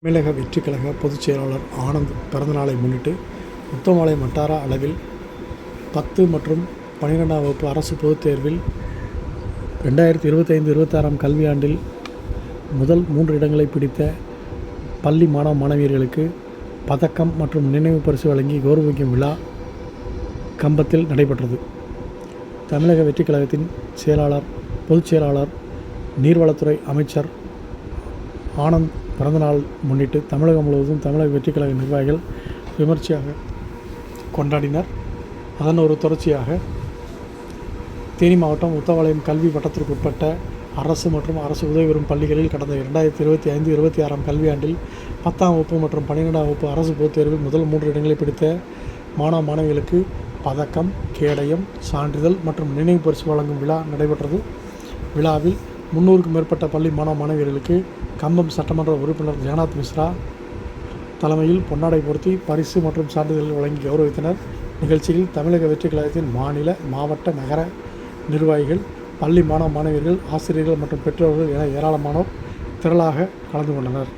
தமிழக வெற்றிக் கழக பொதுச் செயலாளர் ஆனந்த் பிறந்தநாளை முன்னிட்டு உத்தமபாளையம் வட்டார அளவில் 10 மற்றும் 12ஆம் வகுப்பு அரசு பொதுத் தேர்வில் 2025-26ஆம் கல்வியாண்டில் முதல் 3 இடங்களை பிடித்த பள்ளி மாணவ மாணவியர்களுக்கு பதக்கம் மற்றும் நினைவு பரிசு வழங்கி கௌரவிக்கும் விழா கம்பத்தில் நடைபெற்றது. தமிழக வெற்றிக் கழகத்தின் பொதுச் செயலாளர் நீர்வளத்துறை அமைச்சர் ஆனந்த் பிறந்தநாள் முன்னிட்டு தமிழகம் முழுவதும் தமிழக வெற்றிக் கழக நிர்வாகிகள் விமர்சையாக கொண்டாடினர். அதன் ஒரு தொடர்ச்சியாக தேனி மாவட்டம் உத்தமபாளையம் கல்வி வட்டத்திற்குட்பட்ட அரசு மற்றும் அரசு உதவி பெறும் பள்ளிகளில் கடந்த 2025-26ஆம் கல்வியாண்டில் 10ஆம் வகுப்பு மற்றும் 12ஆம் வகுப்பு அரசு பொதுத் தேர்வில் முதல் 3 இடங்களை பிடித்த மாணவ மாணவிகளுக்கு பதக்கம், கேடயம், சான்றிதழ் மற்றும் நினைவு பரிசு வழங்கும் விழா நடைபெற்றது. விழாவில் 300க்கும் மேற்பட்ட பள்ளி மாணவ மாணவியர்களுக்கு கம்பம் சட்டமன்ற உறுப்பினர் ஜெகநாத் மிஸ்ரா தலைமையில் பொன்னாடை பொருத்தி பரிசு மற்றும் சான்றிதழ்கள் வழங்கி கௌரவித்தனர். நிகழ்ச்சியில் தமிழக வெற்றிக் கழகத்தின் மாநில, மாவட்ட, நகர நிர்வாகிகள், பள்ளி மாணவ மாணவியர்கள், ஆசிரியர்கள் மற்றும் பெற்றோர்கள் என ஏராளமானோர் திரளாக கலந்து கொண்டனர்.